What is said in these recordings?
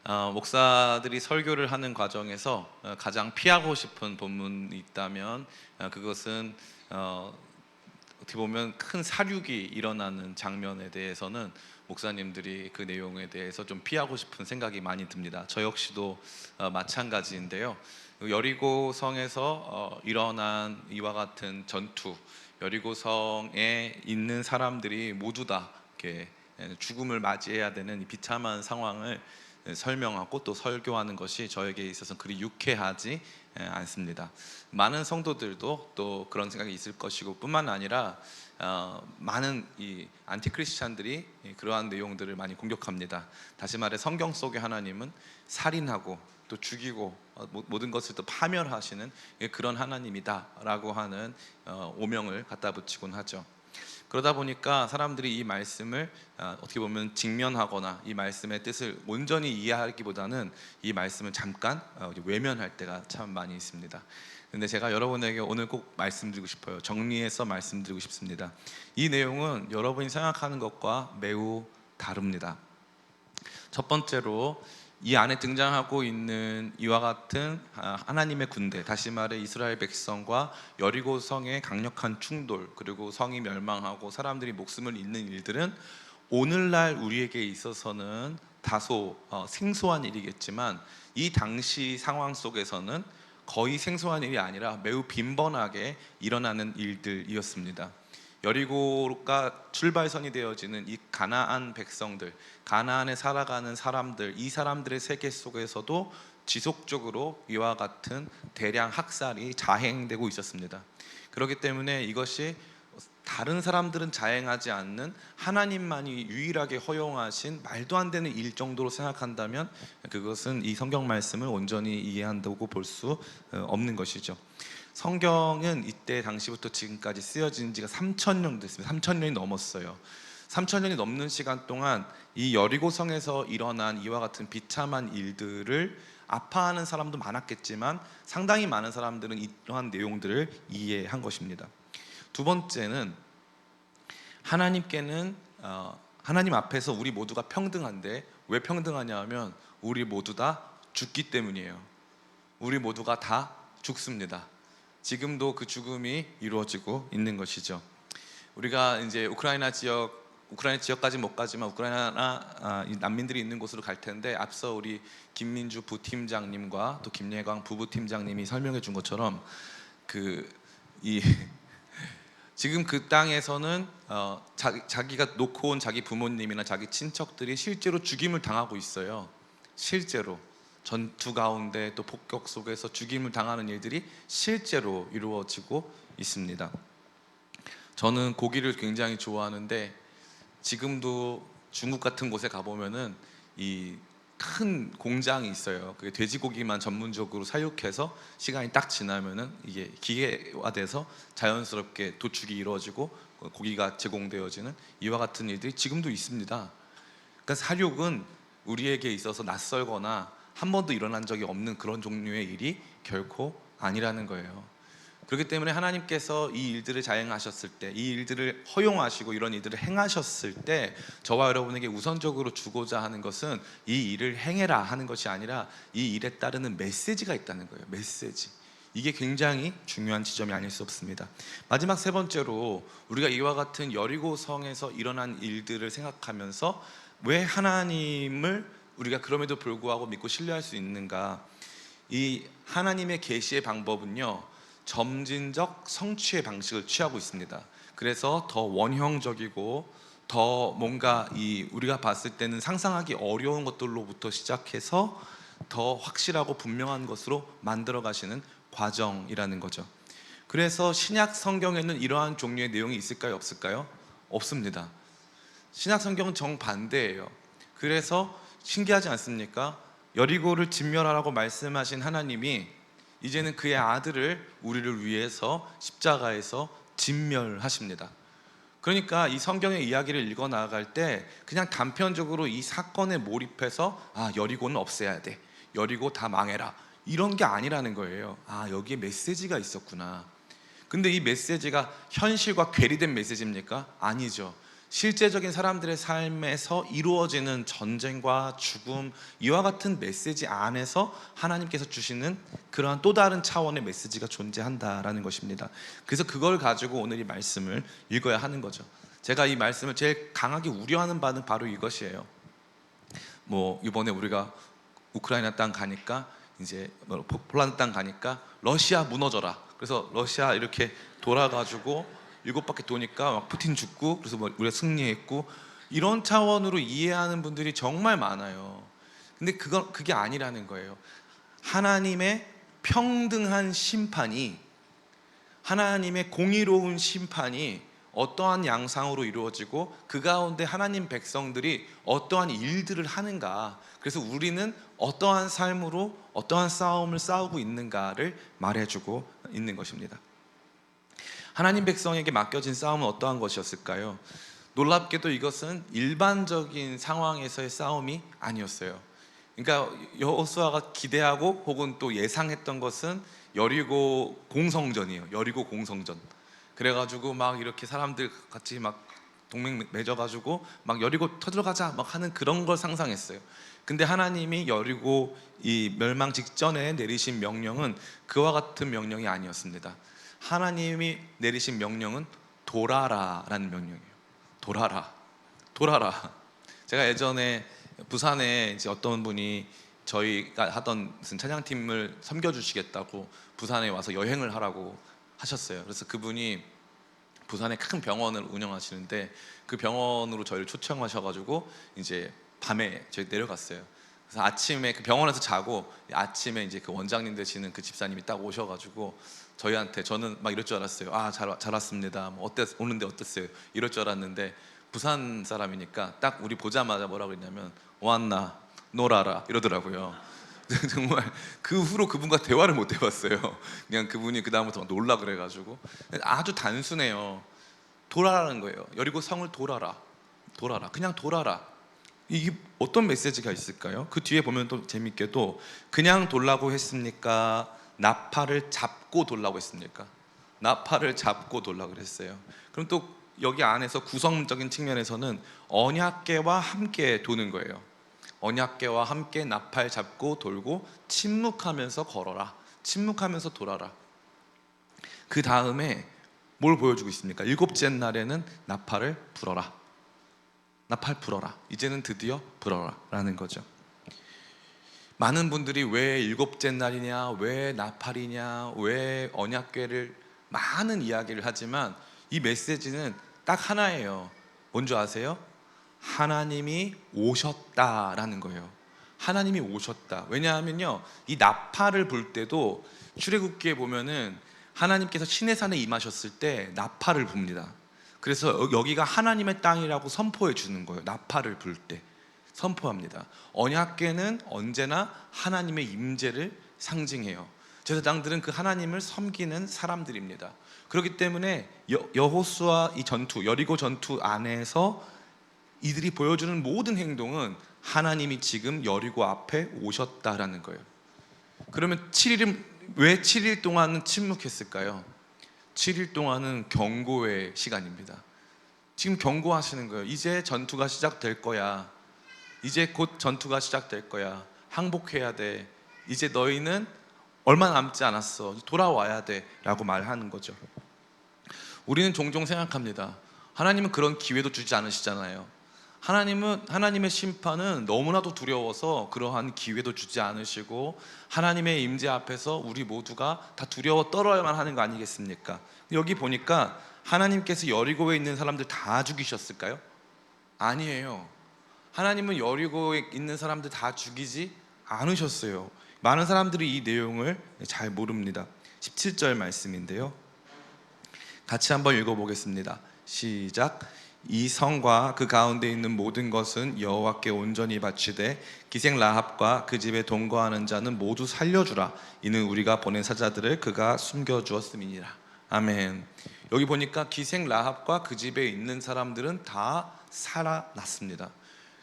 목사들이 설교를 하는 과정에서 가장 피하고 싶은 본문이 있다면 그것은 어떻게 보면 큰 사륙이 일어나는 장면에 대해서는 목사님들이 그 내용에 대해서 좀 피하고 싶은 생각이 많이 듭니다. 저 역시도 마찬가지인데요. 여리고성에서 일어난 이와 같은 전투, 여리고성에 있는 사람들이 모두 다 이렇게 죽음을 맞이해야 되는 이 비참한 상황을 설명하고 또 설교하는 것이 저에게 있어서 그리 유쾌하지 않습니다. 많은 성도들도 또 그런 생각이 있을 것이고 뿐만 아니라 많은 이 안티크리스찬들이 그러한 내용들을 많이 공격합니다. 다시 말해 성경 속의 하나님은 살인하고 또 죽이고 모든 것을 또 파멸하시는 그런 하나님이다라고 하는 오명을 갖다 붙이곤 하죠. 그러다 보니까 사람들이 이 말씀을 어떻게 보면 직면하거나 이 말씀의 뜻을 온전히 이해하기보다는 이 말씀을 잠깐 외면할 때가 참 많이 있습니다. 근데 제가 여러분에게 오늘 꼭 말씀드리고 싶어요. 정리해서 말씀드리고 싶습니다. 이 내용은 여러분이 생각하는 것과 매우 다릅니다. 첫 번째로 이 안에 등장하고 있는 이와 같은 하나님의 군대, 다시 말해 이스라엘 백성과 여리고성의 강력한 충돌, 그리고 성이 멸망하고 사람들이 목숨을 잃는 일들은 오늘날 우리에게 있어서는 다소 생소한 일이겠지만 이 당시 상황 속에서는 거의 생소한 일이 아니라 매우 빈번하게 일어나는 일들이었습니다. 여리고가 출발선이 되어지는 이 가나안 백성들, 가나안에 살아가는 사람들, 이 사람들의 세계 속에서도 지속적으로 이와 같은 대량 학살이 자행되고 있었습니다. 그렇기 때문에 이것이 다른 사람들은 자행하지 않는 하나님만이 유일하게 허용하신 말도 안 되는 일 정도로 생각한다면 그것은 이 성경 말씀을 온전히 이해한다고 볼 수 없는 것이죠. 성경은 이때 당시부터 지금까지 쓰여진 지가 3,000년 됐습니다. 3,000년이 넘었어요. 3,000년이 넘는 시간 동안 이 여리고성에서 일어난 이와 같은 비참한 일들을 아파하는 사람도 많았겠지만 상당히 많은 사람들은 이러한 내용들을 이해한 것입니다. 두 번째는 하나님께는 하나님 앞에서 우리 모두가 평등한데 왜 평등하냐 하면 우리 모두 다 죽기 때문이에요. 우리 모두가 다 죽습니다. 지금도 그 죽음이 이루어지고 있는 것이죠. 우리가 이제 우크라이나 지역까지 못 가지만 우크라이나 난민들이 있는 곳으로 갈 텐데 앞서 우리 김민주 부팀장님과 또 김예광 부부팀장님이 설명해 준 것처럼 지금 그 땅에서는 자기가 놓고 온 자기 부모님이나 자기 친척들이 실제로 죽임을 당하고 있어요. 실제로 전투 가운데 또 폭격 속에서 죽임을 당하는 일들이 실제로 이루어지고 있습니다. 저는 고기를 굉장히 좋아하는데 지금도 중국 같은 곳에 가보면은 이 큰 공장이 있어요. 그게 돼지고기만 전문적으로 사육해서 시간이 딱 지나면은 이게 기계화돼서 자연스럽게 도축이 이루어지고 고기가 제공되어지는 이와 같은 일들이 지금도 있습니다. 그러니까 사육은 우리에게 있어서 낯설거나 한 번도 일어난 적이 없는 그런 종류의 일이 결코 아니라는 거예요. 그렇기 때문에 하나님께서 이 일들을 자행하셨을 때, 이 일들을 허용하시고 이런 일들을 행하셨을 때 저와 여러분에게 우선적으로 주고자 하는 것은 이 일을 행해라 하는 것이 아니라 이 일에 따르는 메시지가 있다는 거예요. 메시지. 이게 굉장히 중요한 지점이 아닐 수 없습니다. 마지막 세 번째로 우리가 이와 같은 여리고성에서 일어난 일들을 생각하면서 왜 하나님을 우리가 그럼에도 불구하고 믿고 신뢰할 수 있는가? 이 하나님의 계시의 방법은요, 점진적 성취의 방식을 취하고 있습니다. 그래서 더 원형적이고 더 뭔가 우리가 봤을 때는 상상하기 어려운 것들로부터 시작해서 더 확실하고 분명한 것으로 만들어 가시는 과정이라는 거죠. 그래서 신약 성경에는 이러한 종류의 내용이 있을까요? 없을까요? 없습니다. 신약 성경은 정반대예요. 그래서 신기하지 않습니까? 여리고를 진멸하라고 말씀하신 하나님이 이제는 그의 아들을 우리를 위해서 십자가에서 진멸하십니다. 그러니까 이 성경의 이야기를 읽어 나갈 때 그냥 단편적으로 이 사건에 몰입해서 여리고는 없애야 돼, 여리고 다 망해라, 이런 게 아니라는 거예요. 여기에 메시지가 있었구나. 근데 이 메시지가 현실과 괴리된 메시지입니까? 아니죠. 실제적인 사람들의 삶에서 이루어지는 전쟁과 죽음, 이와 같은 메시지 안에서 하나님께서 주시는 그러한 또 다른 차원의 메시지가 존재한다라는 것입니다. 그래서 그걸 가지고 오늘 이 말씀을 읽어야 하는 거죠. 제가 이 말씀을 제일 강하게 우려하는 바는 바로 이것이에요. 이번에 우리가 우크라이나 땅 가니까, 이제 폴란드 땅 가니까 러시아 무너져라. 그래서 러시아 이렇게 돌아가지고 7바퀴 도니까 막 푸틴 죽고, 그래서 우리가 승리했고, 이런 차원으로 이해하는 분들이 정말 많아요. 근데 그게 아니라는 거예요. 하나님의 평등한 심판이, 하나님의 공의로운 심판이 어떠한 양상으로 이루어지고, 그 가운데 하나님 백성들이 어떠한 일들을 하는가, 그래서 우리는 어떠한 삶으로 어떠한 싸움을 싸우고 있는가를 말해주고 있는 것입니다. 하나님 백성에게 맡겨진 싸움은 어떠한 것이었을까요? 놀랍게도 이것은 일반적인 상황에서의 싸움이 아니었어요. 그러니까 여호수아가 기대하고 혹은 또 예상했던 것은 여리고 공성전이에요. 여리고 공성전. 그래가지고 막 이렇게 사람들 같이 막 동맹 맺어가지고 막 여리고 터들어가자 막 하는 그런 걸 상상했어요. 근데 하나님이 여리고 이 멸망 직전에 내리신 명령은 그와 같은 명령이 아니었습니다. 하나님이 내리신 명령은 돌아라라는 명령이에요. 돌아라. 제가 예전에 부산에 이제 어떤 분이 저희가 하던 무슨 찬양팀을 섬겨주시겠다고 부산에 와서 여행을 하라고 하셨어요. 그래서 그분이 부산에 큰 병원을 운영하시는데, 그 병원으로 저희를 초청하셔가지고 이제 밤에 저희 내려갔어요. 그래서 아침에 그 병원에서 자고, 아침에 이제 그 원장님 되시는 그 집사님이 딱 오셔가지고 저희한테, 저는 막 이럴 줄 알았어요. 잘 왔습니다. 오는데 어땠어요? 이럴 줄 알았는데, 부산 사람이니까 딱 우리 보자마자 뭐라 그랬냐면, 왔나 놀아라 이러더라고요. 정말 그 후로 그분과 대화를 못 해봤어요. 그냥 그분이 그 다음부터 놀라 그래가지고. 아주 단순해요. 돌아라는 거예요. 여리고 성을 돌아라. 그냥 돌아라. 이게 어떤 메시지가 있을까요? 그 뒤에 보면 또 재밌게도, 그냥 돌라고 했습니까? 나팔을 잡고 돌라고 했습니까? 나팔을 잡고 돌라고 그랬어요. 그럼 또 여기 안에서 구성적인 측면에서는 언약궤와 함께 도는 거예요. 언약궤와 함께 나팔 잡고 돌고, 침묵하면서 걸어라, 침묵하면서 돌아라. 그 다음에 뭘 보여주고 있습니까? 7째 날에는 나팔을 불어라. 나팔 불어라. 이제는 드디어 불어라 라는 거죠. 많은 분들이 왜 7째 날이냐, 왜 나팔이냐, 왜 언약궤를, 많은 이야기를 하지만 이 메시지는 딱 하나예요. 뭔지 아세요? 하나님이 오셨다라는 거예요. 하나님이 오셨다. 왜냐하면요, 이 나팔을 불 때도 출애굽기에 보면은 하나님께서 시내산에 임하셨을 때 나팔을 붑니다. 그래서 여기가 하나님의 땅이라고 선포해 주는 거예요. 나팔을 불 때 선포합니다. 언약궤는 언제나 하나님의 임재를 상징해요. 제사장들은 그 하나님을 섬기는 사람들입니다. 그렇기 때문에 여호수아 이 전투, 여리고 전투 안에서 이들이 보여주는 모든 행동은 하나님이 지금 여리고 앞에 오셨다라는 거예요. 그러면 7일은 왜 7일 동안은 침묵했을까요? 7일 동안은 경고의 시간입니다. 지금 경고하시는 거예요. 이제 전투가 시작될 거야. 이제 곧 전투가 시작될 거야. 항복해야 돼. 이제 너희는 얼마 남지 않았어. 돌아와야 돼 라고 말하는 거죠. 우리는 종종 생각합니다. 하나님은 그런 기회도 주지 않으시잖아요. 하나님의 심판은 너무나도 두려워서 그러한 기회도 주지 않으시고, 하나님의 임재 앞에서 우리 모두가 다 두려워 떨어야만 하는 거 아니겠습니까? 여기 보니까 하나님께서 여리고에 있는 사람들 다 죽이셨을까요? 아니에요. 하나님은 여리고에 있는 사람들 다 죽이지 않으셨어요. 많은 사람들이 이 내용을 잘 모릅니다. 17절 말씀인데요, 같이 한번 읽어보겠습니다. 시작. 이 성과 그 가운데 있는 모든 것은 여호와께 온전히 바치되 기생 라합과 그 집에 동거하는 자는 모두 살려주라. 이는 우리가 보낸 사자들을 그가 숨겨주었음이니라. 아멘. 여기 보니까 기생 라합과 그 집에 있는 사람들은 다 살아났습니다.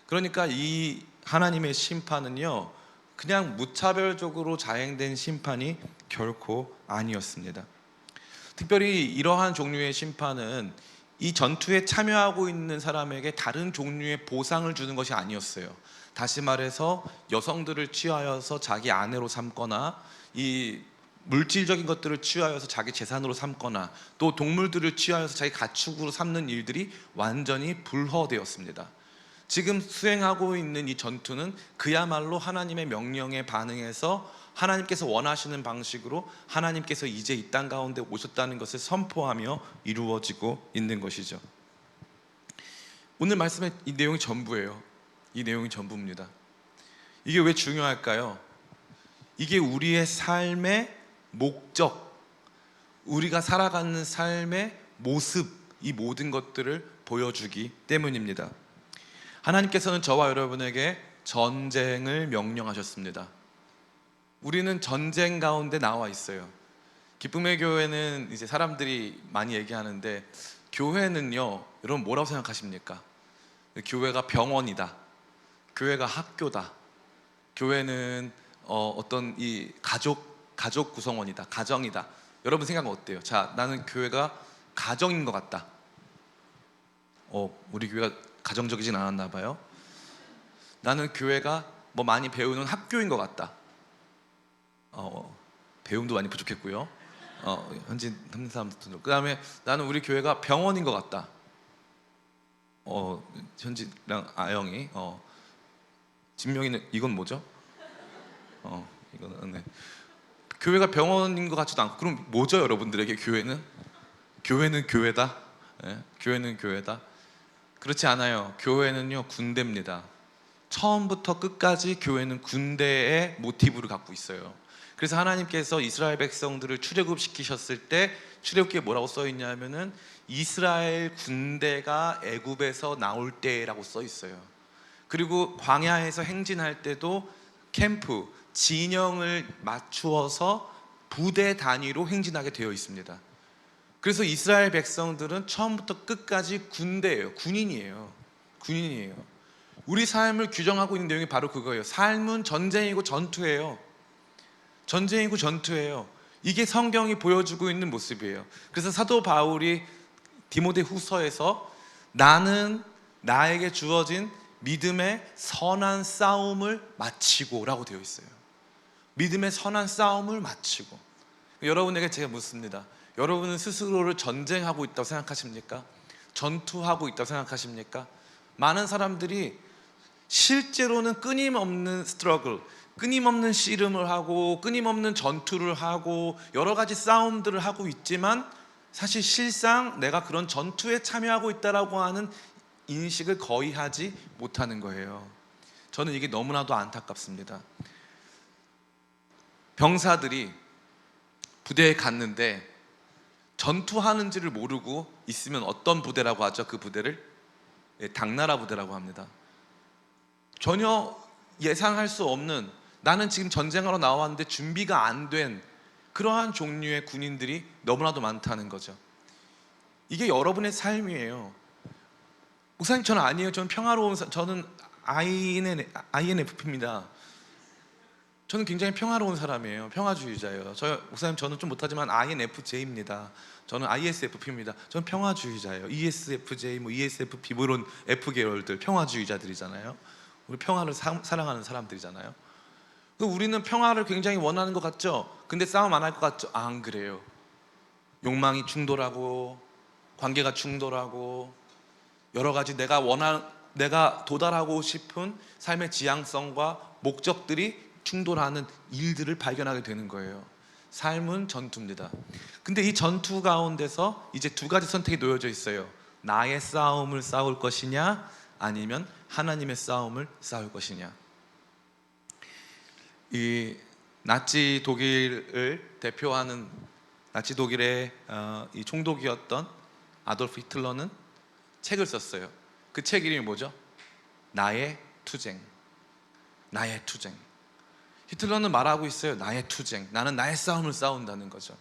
그러니까 이 하나님의 심판은요, 그냥 무차별적으로 자행된 심판이 결코 아니었습니다. 특별히 이러한 종류의 심판은 이 전투에 참여하고 있는 사람에게 다른 종류의 보상을 주는 것이 아니었어요. 다시 말해서 여성들을 취하여서 자기 아내로 삼거나 이 물질적인 것들을 취하여서 자기 재산으로 삼거나 또 동물들을 취하여서 자기 가축으로 삼는 일들이 완전히 불허되었습니다. 지금 수행하고 있는 이 전투는 그야말로 하나님의 명령에 반응해서 하나님께서 원하시는 방식으로 하나님께서 이제 이 땅 가운데 오셨다는 것을 선포하며 이루어지고 있는 것이죠. 오늘 말씀의 이 내용이 전부예요. 이 내용이 전부입니다. 이게 왜 중요할까요? 이게 우리의 삶의 목적, 우리가 살아가는 삶의 모습, 이 모든 것들을 보여주기 때문입니다. 하나님께서는 저와 여러분에게 전쟁을 명령하셨습니다. 우리는 전쟁 가운데 나와 있어요. 기쁨의 교회는 이제 사람들이 많이 얘기하는데, 교회는요, 여러분 뭐라고 생각하십니까? 교회가 병원이다, 교회가 학교다, 교회는 어떤 이 가족 구성원이다, 가정이다. 여러분 생각은 어때요? 자, 나는 교회가 가정인 것 같다. 우리 교회가 가정적이진 않았나 봐요. 나는 교회가 뭐 많이 배우는 학교인 것 같다. 배움도 많이 부족했고요. 현지 있는 사람들. 그 다음에 나는 우리 교회가 병원인 것 같다. 현지랑 아영이 진명이는 이건 뭐죠? 이거는 네. 교회가 병원인 것 같지도 않고, 그럼 뭐죠 여러분들에게 교회는? 교회는 교회다. 네? 교회는 교회다. 그렇지 않아요. 교회는요 군대입니다. 처음부터 끝까지 교회는 군대의 모티브를 갖고 있어요. 그래서 하나님께서 이스라엘 백성들을 출애굽시키셨을 때 출애굽기에 뭐라고 써 있냐면은 이스라엘 군대가 애굽에서 나올 때라고 써 있어요. 그리고 광야에서 행진할 때도 캠프, 진영을 맞추어서 부대 단위로 행진하게 되어 있습니다. 그래서 이스라엘 백성들은 처음부터 끝까지 군대예요. 군인이에요. 우리 삶을 규정하고 있는 내용이 바로 그거예요. 삶은 전쟁이고 전투예요. 이게 성경이 보여주고 있는 모습이에요. 그래서 사도 바울이 디모데 후서에서 나는 나에게 주어진 믿음의 선한 싸움을 마치고 라고 되어 있어요. 믿음의 선한 싸움을 마치고. 여러분에게 제가 묻습니다. 여러분은 스스로를 전쟁하고 있다고 생각하십니까? 전투하고 있다고 생각하십니까? 많은 사람들이 실제로는 끊임없는 스트러글, 끊임없는 씨름을 하고 끊임없는 전투를 하고 여러 가지 싸움들을 하고 있지만, 사실 실상 내가 그런 전투에 참여하고 있다라고 하는 인식을 거의 하지 못하는 거예요. 저는 이게 너무나도 안타깝습니다. 병사들이 부대에 갔는데 전투하는지를 모르고 있으면 어떤 부대라고 하죠? 그 부대를 당나라 부대라고 합니다. 전혀 예상할 수 없는, 나는 지금 전쟁하러 나왔는데 준비가 안 된 그러한 종류의 군인들이 너무나도 많다는 거죠. 이게 여러분의 삶이에요. 목사님, 저는 아니에요. 저는 평화로운 저는 INFP입니다. 저는 굉장히 평화로운 사람이에요. 평화주의자예요. 목사님, 저는 좀 못하지만 INFJ입니다. 저는 ISFP입니다. 저는 평화주의자예요. ESFJ, ESFP, 이런 F 계열들 평화주의자들이잖아요. 우리 평화를 사랑하는 사람들이잖아요. 우리는 평화를 굉장히 원하는 것 같죠? 근데 싸움 안 할 것 같죠? 안 그래요. 욕망이 충돌하고 관계가 충돌하고 여러 가지 내가 도달하고 싶은 삶의 지향성과 목적들이 충돌하는 일들을 발견하게 되는 거예요. 삶은 전투입니다. 근데 이 전투 가운데서 이제 두 가지 선택이 놓여져 있어요. 나의 싸움을 싸울 것이냐, 아니면 하나님의 싸움을 싸울 것이냐. 이 나치 독일을 대표하는 나치 독일의 이 총독이었던 아돌프 히틀러는 책을 썼어요. 그 책 이름이 뭐죠? 나의 투쟁. 히틀러는 말하고 있어요. 나의 투쟁. 나는 나의 싸움을 싸운다는 거죠.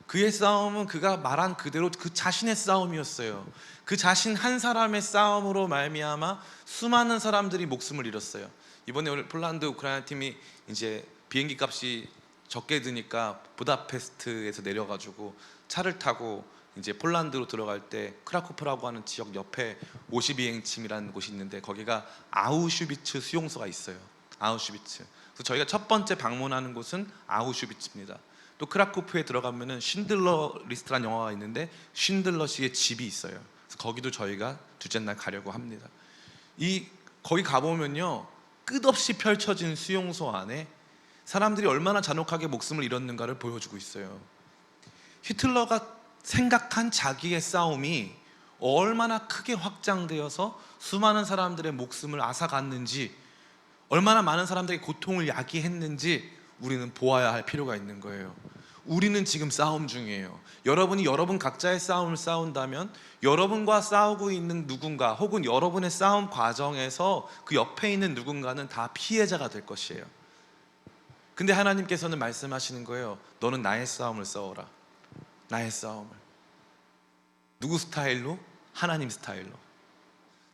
그의 싸움은 그가 말한 그대로 그 자신의 싸움이었어요. 그 자신 한 사람의 싸움으로 말미암아 수많은 사람들이 목숨을 잃었어요. 이번에 오늘 폴란드 우크라이나 팀이 이제 비행기 값이 적게 드니까 부다페스트에서 내려가지고 차를 타고 이제 폴란드로 들어갈 때 크라쿠프라고 하는 지역 옆에 52행침이라는 곳이 있는데 거기가 아우슈비츠 수용소가 있어요. 아우슈비츠. 그래서 저희가 첫 번째 방문하는 곳은 아우슈비츠입니다. 또 크라쿠프에 들어가면은 쉰들러 리스트라는 영화가 있는데 쉰들러 씨의 집이 있어요. 그래서 거기도 저희가 둘째 날 가려고 합니다. 거기 가보면요, 끝없이 펼쳐진 수용소 안에 사람들이 얼마나 잔혹하게 목숨을 잃었는가를 보여주고 있어요. 히틀러가 생각한 자기의 싸움이 얼마나 크게 확장되어서 수많은 사람들의 목숨을 앗아갔는지, 얼마나 많은 사람들에게 고통을 야기했는지 우리는 보아야 할 필요가 있는 거예요. 우리는 지금 싸움 중이에요. 여러분이 여러분 각자의 싸움을 싸운다면 여러분과 싸우고 있는 누군가 혹은 여러분의 싸움 과정에서 그 옆에 있는 누군가는 다 피해자가 될 것이에요. 근데 하나님께서는 말씀하시는 거예요. 너는 나의 싸움을 싸워라. 나의 싸움을. 누구 스타일로? 하나님 스타일로.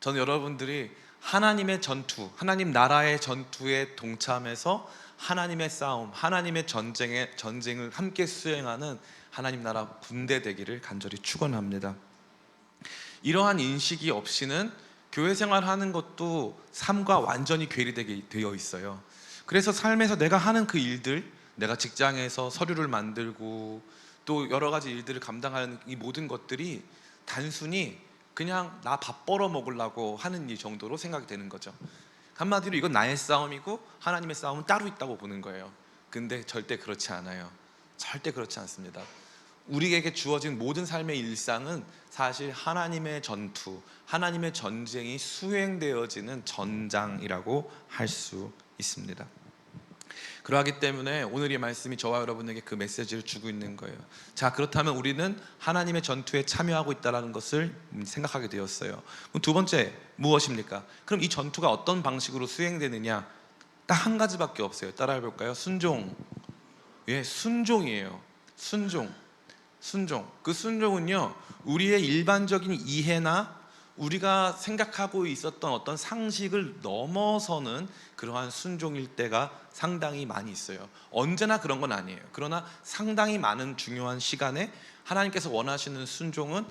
저는 여러분들이 하나님의 전투, 하나님 나라의 전투에 동참해서 하나님의 싸움, 하나님의 전쟁을 함께 수행하는 하나님 나라 군대 되기를 간절히 축원합니다. 이러한 인식이 없이는 교회 생활하는 것도 삶과 완전히 괴리되게 되어 있어요. 그래서 삶에서 내가 하는 그 일들, 내가 직장에서 서류를 만들고 또 여러 가지 일들을 감당하는 이 모든 것들이 단순히 그냥 나 밥 벌어 먹으려고 하는 일 정도로 생각이 되는 거죠. 한마디로 이건 나의 싸움이고 하나님의 싸움은 따로 있다고 보는 거예요. 근데 절대 그렇지 않아요. 절대 그렇지 않습니다. 우리에게 주어진 모든 삶의 일상은 사실 하나님의 전투, 하나님의 전쟁이 수행되어지는 전장이라고 할 수 있습니다. 그러하기 때문에 오늘 이 말씀이 저와 여러분에게 그 메시지를 주고 있는 거예요. 자, 그렇다면 우리는 하나님의 전투에 참여하고 있다는 것을 생각하게 되었어요. 그럼 두 번째 무엇입니까? 그럼 이 전투가 어떤 방식으로 수행되느냐? 딱 한 가지밖에 없어요. 따라해 볼까요? 순종. 예, 순종이에요. 순종. 그 순종은요, 우리의 일반적인 이해나 우리가 생각하고 있었던 어떤 상식을 넘어서는 그러한 순종일 때가 상당히 많이 있어요. 언제나 그런 건 아니에요. 그러나 상당히 많은 중요한 시간에 하나님께서 원하시는 순종은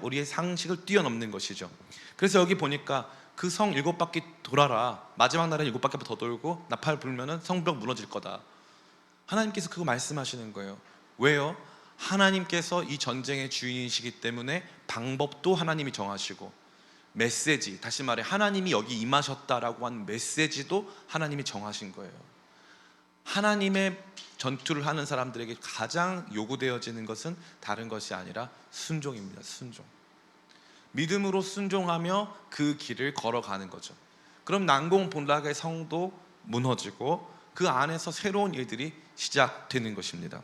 우리의 상식을 뛰어넘는 것이죠. 그래서 여기 보니까 그 성 7바퀴 돌아라. 마지막 날에 7바퀴 더 돌고 나팔 불면은 성벽 무너질 거다. 하나님께서 그거 말씀하시는 거예요. 왜요? 하나님께서 이 전쟁의 주인이시기 때문에 방법도 하나님이 정하시고, 메시지, 다시 말해 하나님이 여기 임하셨다라고 하는 메시지도 하나님이 정하신 거예요. 하나님의 전투를 하는 사람들에게 가장 요구되어지는 것은 다른 것이 아니라 순종입니다. 순종. 믿음으로 순종하며 그 길을 걸어가는 거죠. 그럼 난공불락의 성도 무너지고 그 안에서 새로운 일들이 시작되는 것입니다.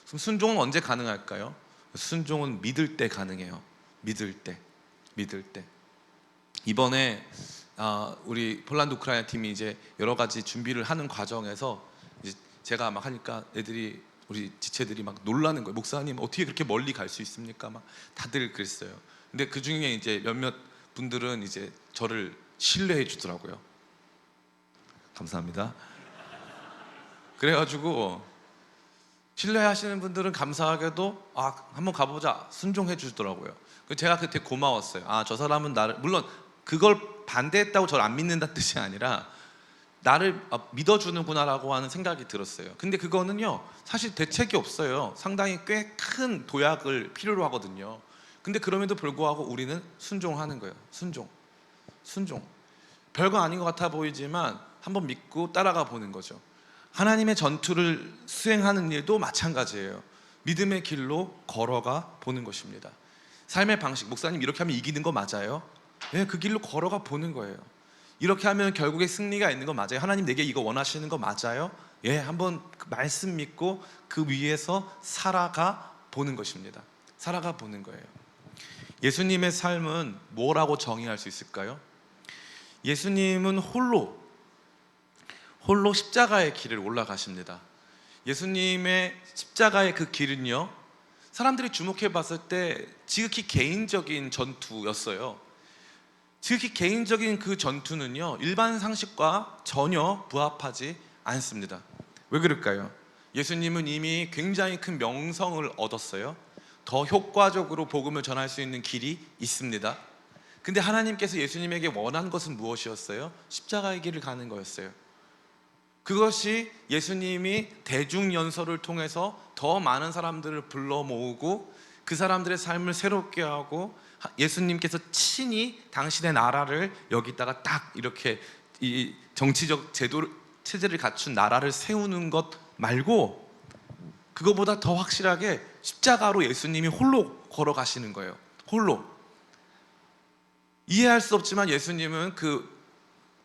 그럼 순종은 언제 가능할까요? 순종은 믿을 때 가능해요. 믿을 때. 이번에 우리 폴란드 우크라이나 팀이 이제 여러 가지 준비를 하는 과정에서 이제 제가 막 하니까 우리 지체들이 막 놀라는 거예요. 목사님 어떻게 그렇게 멀리 갈 수 있습니까? 막 다들 그랬어요. 근데 그 중에 이제 몇몇 분들은 이제 저를 신뢰해 주더라고요. 감사합니다. 그래가지고 신뢰하시는 분들은 감사하게도 한번 가보자 순종해 주더라고요. 제가 그때 고마웠어요. 저 사람은 나를, 물론 그걸 반대했다고 저를 안 믿는다는 뜻이 아니라 나를 믿어주는구나라고 하는 생각이 들었어요. 근데 그거는요 사실 대책이 없어요. 상당히 꽤 큰 도약을 필요로 하거든요. 근데 그럼에도 불구하고 우리는 순종하는 거예요. 순종. 별거 아닌 것 같아 보이지만 한번 믿고 따라가 보는 거죠. 하나님의 전투를 수행하는 일도 마찬가지예요. 믿음의 길로 걸어가 보는 것입니다. 삶의 방식, 목사님 이렇게 하면 이기는 거 맞아요? 네, 그 길로 걸어가 보는 거예요. 이렇게 하면 결국에 승리가 있는 거 맞아요? 하나님 내게 이거 원하시는 거 맞아요? 예, 한번 그 말씀 믿고 그 위에서 살아가 보는 것입니다. 살아가 보는 거예요. 예수님의 삶은 뭐라고 정의할 수 있을까요? 예수님은 홀로 십자가의 길을 올라가십니다. 예수님의 십자가의 그 길은요, 사람들이 주목해 봤을 때 지극히 개인적인 전투였어요. 지극히 개인적인 그 전투는요, 일반 상식과 전혀 부합하지 않습니다. 왜 그럴까요? 예수님은 이미 굉장히 큰 명성을 얻었어요. 더 효과적으로 복음을 전할 수 있는 길이 있습니다. 근데 하나님께서 예수님에게 원한 것은 무엇이었어요? 십자가의 길을 가는 거였어요. 그것이 예수님이 대중연설을 통해서 더 많은 사람들을 불러 모으고 그 사람들의 삶을 새롭게 하고 예수님께서 친히 당신의 나라를 여기다가 딱 이렇게 이 정치적 체제를 갖춘 나라를 세우는 것 말고, 그거보다 더 확실하게 십자가로 예수님이 홀로 걸어가시는 거예요. 홀로. 이해할 수 없지만 예수님은 그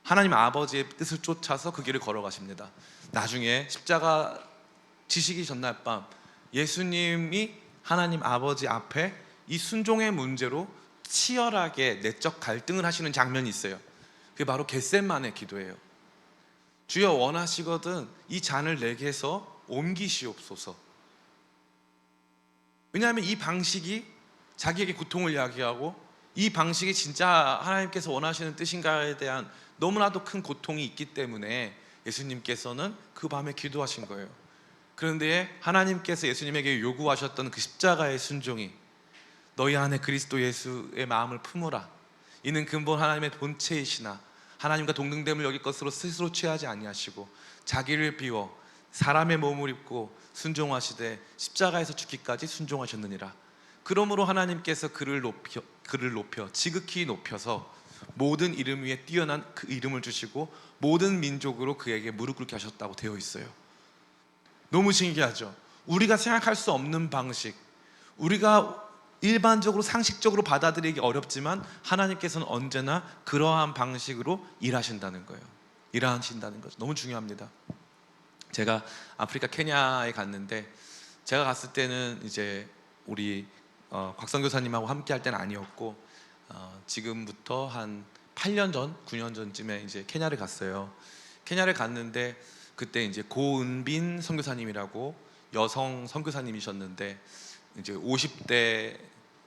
하나님 아버지의 뜻을 쫓아서 그 길을 걸어가십니다. 나중에 십자가 지시기 전날 밤 예수님이 하나님 아버지 앞에 이 순종의 문제로 치열하게 내적 갈등을 하시는 장면이 있어요. 그게 바로 겟세마네 기도예요. 주여 원하시거든 이 잔을 내게서 옮기시옵소서. 왜냐하면 이 방식이 자기에게 고통을 야기하고 이 방식이 진짜 하나님께서 원하시는 뜻인가에 대한 너무나도 큰 고통이 있기 때문에 예수님께서는 그 밤에 기도하신 거예요. 그런데 하나님께서 예수님에게 요구하셨던 그 십자가의 순종이 너희 안에 그리스도 예수의 마음을 품으라. 이는 근본 하나님의 본체이시나 하나님과 동등됨을 여길 것으로 스스로 취하지 아니하시고 자기를 비워 사람의 몸을 입고 순종하시되 십자가에서 죽기까지 순종하셨느니라. 그러므로 하나님께서 그를 높여 지극히 높여서 모든 이름 위에 뛰어난 그 이름을 주시고 모든 민족으로 그에게 무릎 꿇게 하셨다고 되어 있어요. 너무 신기하죠? 우리가 생각할 수 없는 방식, 우리가 일반적으로 상식적으로 받아들이기 어렵지만 하나님께서는 언제나 그러한 방식으로 일하신다는 거예요. 일하신다는 거죠. 너무 중요합니다. 제가 아프리카 케냐에 갔는데, 제가 갔을 때는 이제 우리 곽성 교사님하고 함께 할 때는 아니었고, 지금부터 한 8년 전, 9년 전쯤에 이제 케냐를 갔어요. 케냐를 갔는데 그때 이제 고은빈 선교사님이라고 여성 선교사님이셨는데 이제 50대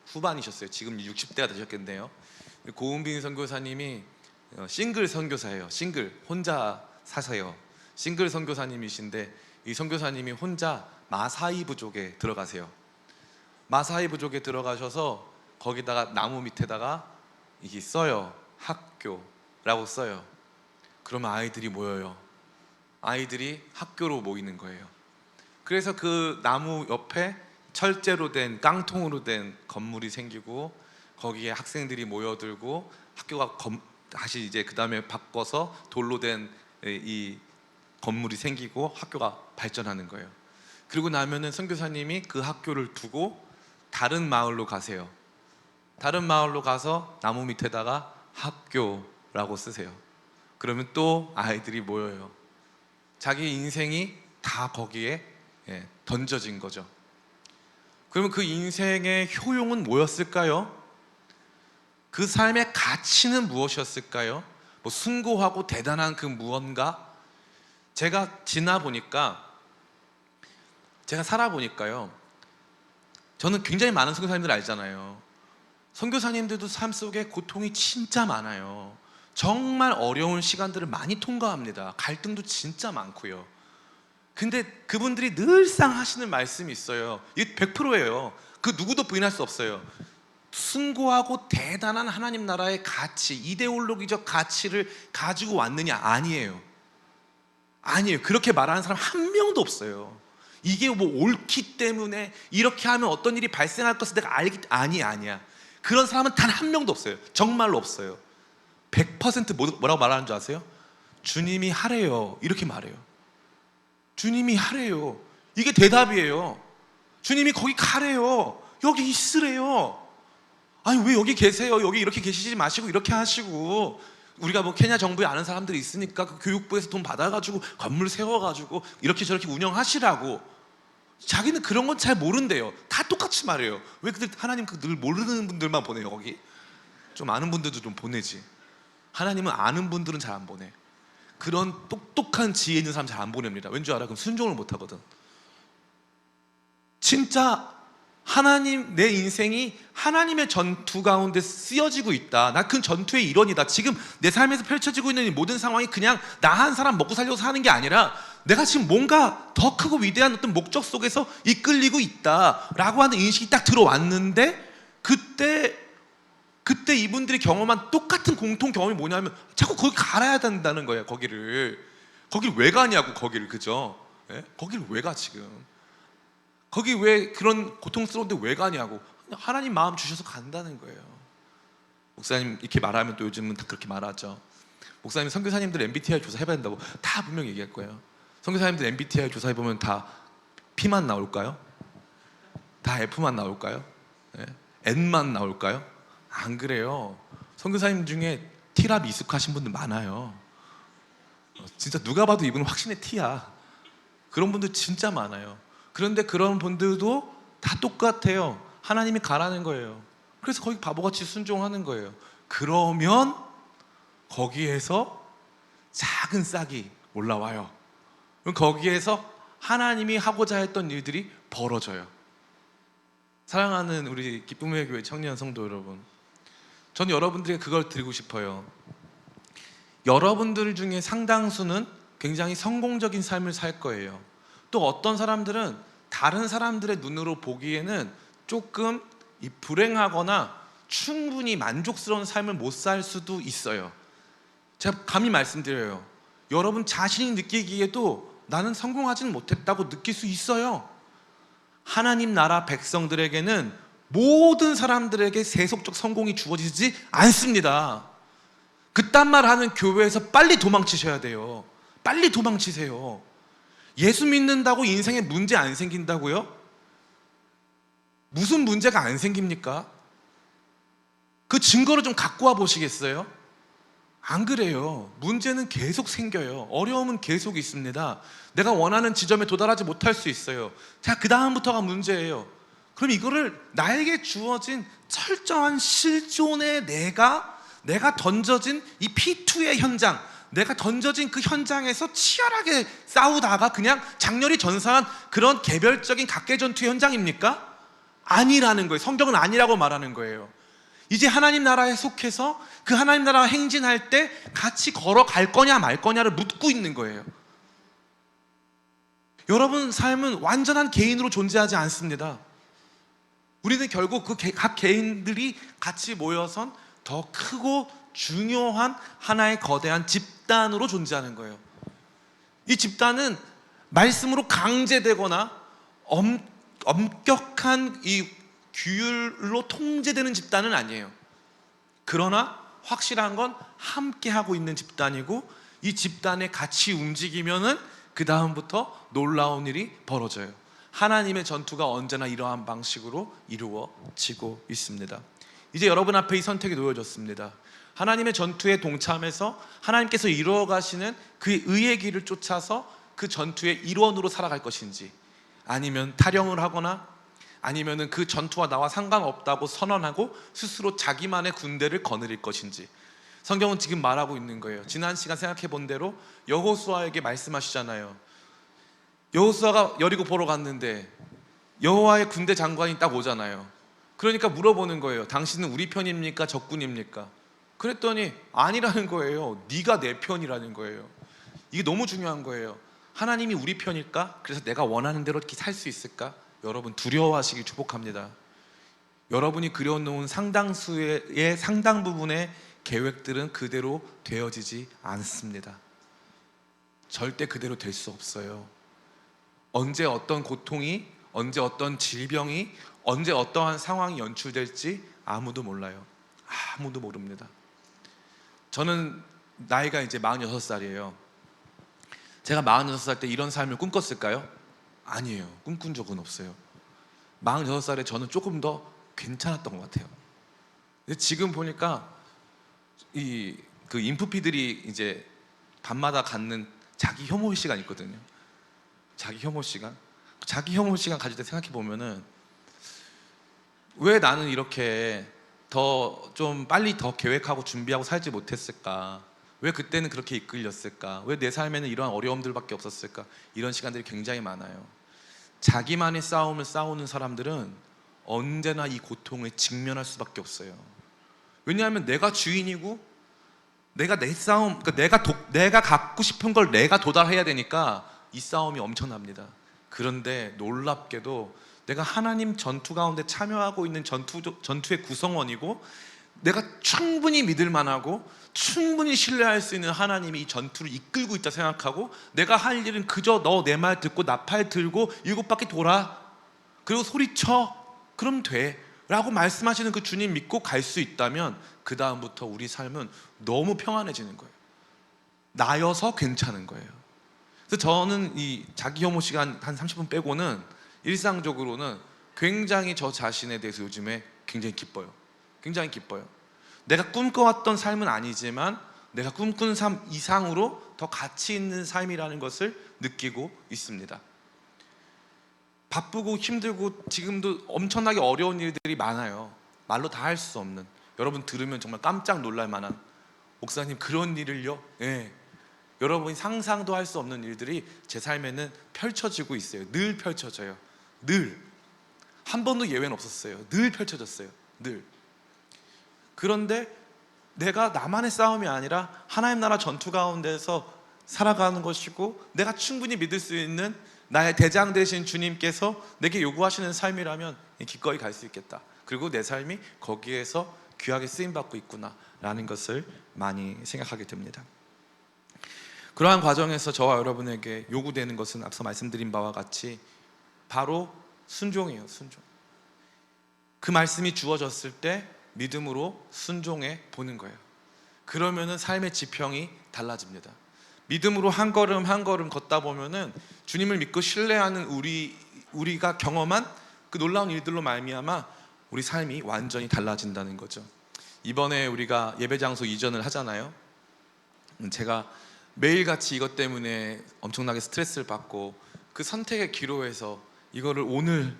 후반이셨어요. 지금 60대가 되셨겠네요. 고은빈 선교사님이 싱글 선교사예요. 싱글, 혼자 사세요. 싱글 선교사님이신데 이 선교사님이 혼자 마사이 부족에 들어가세요. 마사이 부족에 들어가셔서 거기다가 나무 밑에다가 이게 써요. 학교라고 써요. 그러면 아이들이 모여요. 아이들이 학교로 모이는 거예요. 그래서 그 나무 옆에 철제로 된, 깡통으로 된 건물이 생기고 거기에 학생들이 모여들고 학교가 다시 이제 그 다음에 바꿔서 돌로 된 이 건물이 생기고 학교가 발전하는 거예요. 그리고 나면은 선교사님이 그 학교를 두고 다른 마을로 가세요. 다른 마을로 가서 나무 밑에다가 학교라고 쓰세요. 그러면 또 아이들이 모여요. 자기 인생이 다 거기에 던져진 거죠. 그러면 그 인생의 효용은 뭐였을까요? 그 삶의 가치는 무엇이었을까요? 뭐 숭고하고 대단한 그 무언가? 제가 살아보니까요, 저는 굉장히 많은 선교사님들 알잖아요. 선교사님들도 삶 속에 고통이 진짜 많아요. 정말 어려운 시간들을 많이 통과합니다. 갈등도 진짜 많고요. 근데 그분들이 늘상 하시는 말씀이 있어요. 이게 100%예요. 그 누구도 부인할 수 없어요. 숭고하고 대단한 하나님 나라의 가치, 이데올로기적 가치를 가지고 왔느냐? 아니에요. 아니에요. 그렇게 말하는 사람 한 명도 없어요. 이게 뭐 옳기 때문에 이렇게 하면 어떤 일이 발생할 것을 내가 아니야. 그런 사람은 단 한 명도 없어요. 정말로 없어요. 100% 뭐라고 말하는 줄 아세요? 주님이 하래요. 이렇게 말해요. 주님이 하래요. 이게 대답이에요. 주님이 거기 가래요. 여기 있으래요. 아니 왜 여기 계세요? 여기 이렇게 계시지 마시고 이렇게 하시고, 우리가 뭐 케냐 정부에 아는 사람들이 있으니까 그 교육부에서 돈 받아가지고 건물 세워가지고 이렇게 저렇게 운영하시라고. 자기는 그런 건 잘 모른대요. 다 똑같이 말해요. 왜 그들 하나님 늘 모르는 분들만 보내요? 거기 좀 아는 분들도 좀 보내지. 하나님은 아는 분들은 잘 안 보내. 그런 똑똑한 지혜 있는 사람 잘 안 보냅니다. 왠지 알아? 그럼 순종을 못 하거든. 진짜 하나님, 내 인생이 하나님의 전투 가운데 쓰여지고 있다. 나 그 전투의 일원이다. 지금 내 삶에서 펼쳐지고 있는 이 모든 상황이 그냥 나 한 사람 먹고 살려고 사는 게 아니라 내가 지금 뭔가 더 크고 위대한 어떤 목적 속에서 이끌리고 있다라고 하는 인식이 딱 들어왔는데, 그때 이분들이 경험한 똑같은 공통 경험이 뭐냐면 자꾸 거기 갈아야 된다는 거예요. 거기를 왜 가냐고. 거기를, 그죠? 예? 거기를 왜 가 지금? 거기 왜 그런 고통스러운데 왜 가냐고. 하나님 마음 주셔서 간다는 거예요. 목사님 이렇게 말하면 또 요즘은 다 그렇게 말하죠. 목사님 선교사님들 MBTI 조사 해봐야 된다고 다 분명히 얘기할 거예요. 선교사님들 MBTI 조사해보면 다 P만 나올까요? 다 F만 나올까요? 예? N만 나올까요? 안 그래요. 선교사님 중에 T랍 익숙하신 분들 많아요. 진짜 누가 봐도 이분은 확신의 T야. 그런 분들 진짜 많아요. 그런데 그런 분들도 다 똑같아요. 하나님이 가라는 거예요. 그래서 거기 바보같이 순종하는 거예요. 그러면 거기에서 작은 싹이 올라와요. 그럼 거기에서 하나님이 하고자 했던 일들이 벌어져요. 사랑하는 우리 기쁨의 교회 청년 성도 여러분, 저는 여러분들에게 그걸 드리고 싶어요. 여러분들 중에 상당수는 굉장히 성공적인 삶을 살 거예요. 또 어떤 사람들은 다른 사람들의 눈으로 보기에는 조금 불행하거나 충분히 만족스러운 삶을 못 살 수도 있어요. 제가 감히 말씀드려요. 여러분 자신이 느끼기에도 나는 성공하지는 못했다고 느낄 수 있어요. 하나님 나라 백성들에게는 모든 사람들에게 세속적 성공이 주어지지 않습니다. 그딴 말 하는 교회에서 빨리 도망치셔야 돼요. 빨리 도망치세요. 예수 믿는다고 인생에 문제 안 생긴다고요? 무슨 문제가 안 생깁니까? 그 증거를 좀 갖고 와 보시겠어요? 안 그래요. 문제는 계속 생겨요. 어려움은 계속 있습니다. 내가 원하는 지점에 도달하지 못할 수 있어요. 자, 그 다음부터가 문제예요. 그럼 이거를 나에게 주어진 철저한 실존의 내가 던져진 이 P2의 현장, 내가 던져진 그 현장에서 치열하게 싸우다가 그냥 장렬히 전사한 그런 개별적인 각계전투의 현장입니까? 아니라는 거예요. 성경은 아니라고 말하는 거예요. 이제 하나님 나라에 속해서 그 하나님 나라 행진할 때 같이 걸어갈 거냐 말 거냐를 묻고 있는 거예요. 여러분 삶은 완전한 개인으로 존재하지 않습니다. 우리는 결국 그 각 개인들이 같이 모여선 더 크고 중요한 하나의 거대한 집단으로 존재하는 거예요. 이 집단은 말씀으로 강제되거나 엄격한 이 규율로 통제되는 집단은 아니에요. 그러나 확실한 건 함께하고 있는 집단이고, 이 집단에 같이 움직이면은 그 다음부터 놀라운 일이 벌어져요. 하나님의 전투가 언제나 이러한 방식으로 이루어지고 있습니다. 이제 여러분 앞에 이 선택이 놓여졌습니다. 하나님의 전투에 동참해서 하나님께서 이루어 가시는 그 의의 길을 쫓아서 그 전투의 일원으로 살아갈 것인지, 아니면 타령을 하거나 아니면은 그 전투와 나와 상관없다고 선언하고 스스로 자기만의 군대를 거느릴 것인지. 성경은 지금 말하고 있는 거예요. 지난 시간 생각해 본 대로 여호수아에게 말씀하시잖아요. 여호수아가 여리고 보러 갔는데 여호와의 군대 장관이 딱 오잖아요. 그러니까 물어보는 거예요. 당신은 우리 편입니까? 적군입니까? 그랬더니 아니라는 거예요. 네가 내 편이라는 거예요. 이게 너무 중요한 거예요. 하나님이 우리 편일까? 그래서 내가 원하는 대로 이렇게 살 수 있을까? 여러분 두려워하시길 축복합니다. 여러분이 그려놓은 상당수의 상당 부분의 계획들은 그대로 되어지지 않습니다. 절대 그대로 될 수 없어요. 언제 어떤 고통이, 언제 어떤 질병이, 언제 어떠한 상황이 연출될지 아무도 몰라요. 아무도 모릅니다. 저는 나이가 이제 46살이에요. 제가 46살 때 이런 삶을 꿈꿨을까요? 아니에요. 꿈꾼 적은 없어요. 46살에 저는 조금 더 괜찮았던 것 같아요. 근데 지금 보니까 그 인프피들이 이제 밤마다 갖는 자기 혐오 시간 있거든요. 자기 혐오 시간. 자기 혐오 시간 가질 때 생각해 보면은 왜 나는 이렇게 더 좀 빨리 더 계획하고 준비하고 살지 못했을까? 왜 그때는 그렇게 이끌렸을까? 왜 내 삶에는 이러한 어려움들밖에 없었을까? 이런 시간들이 굉장히 많아요. 자기만의 싸움을 싸우는 사람들은 언제나 이 고통에 직면할 수밖에 없어요. 왜냐하면 내가 주인이고 내가 내 싸움, 그러니까 내가 갖고 싶은 걸 내가 도달해야 되니까 이 싸움이 엄청납니다. 그런데 놀랍게도 내가 하나님 전투 가운데 참여하고 있는 전투의 구성원이고, 내가 충분히 믿을 만하고 충분히 신뢰할 수 있는 하나님이 이 전투를 이끌고 있다 생각하고, 내가 할 일은 그저 너 내 말 듣고 나팔 들고 7바퀴 돌아, 그리고 소리쳐, 그럼 돼 라고 말씀하시는 그 주님 믿고 갈 수 있다면, 그 다음부터 우리 삶은 너무 평안해지는 거예요. 나여서 괜찮은 거예요. 그래서 저는 이 자기 혐오 시간 한 30분 빼고는 일상적으로는 굉장히 저 자신에 대해서 요즘에 굉장히 기뻐요. 굉장히 기뻐요. 내가 꿈꿔왔던 삶은 아니지만 내가 꿈꾼 삶 이상으로 더 가치 있는 삶이라는 것을 느끼고 있습니다. 바쁘고 힘들고 지금도 엄청나게 어려운 일들이 많아요. 말로 다 할 수 없는, 여러분 들으면 정말 깜짝 놀랄 만한, 목사님 그런 일을요? 네. 여러분이 상상도 할 수 없는 일들이 제 삶에는 펼쳐지고 있어요. 늘 펼쳐져요. 늘. 한 번도 예외는 없었어요. 늘 펼쳐졌어요. 늘. 그런데 내가 나만의 싸움이 아니라 하나님 나라 전투 가운데서 살아가는 것이고, 내가 충분히 믿을 수 있는 나의 대장 되신 주님께서 내게 요구하시는 삶이라면 기꺼이 갈 수 있겠다. 그리고 내 삶이 거기에서 귀하게 쓰임받고 있구나 라는 것을 많이 생각하게 됩니다. 그러한 과정에서 저와 여러분에게 요구되는 것은 앞서 말씀드린 바와 같이 바로 순종이에요. 순종. 그 말씀이 주어졌을 때 믿음으로 순종해 보는 거예요. 그러면은 삶의 지평이 달라집니다. 믿음으로 한 걸음 한 걸음 걷다 보면은 주님을 믿고 신뢰하는 우리가 경험한 그 놀라운 일들로 말미암아 우리 삶이 완전히 달라진다는 거죠. 이번에 우리가 예배 장소 이전을 하잖아요. 제가 매일같이 이것 때문에 엄청나게 스트레스를 받고, 그 선택의 기로에서 이거를 오늘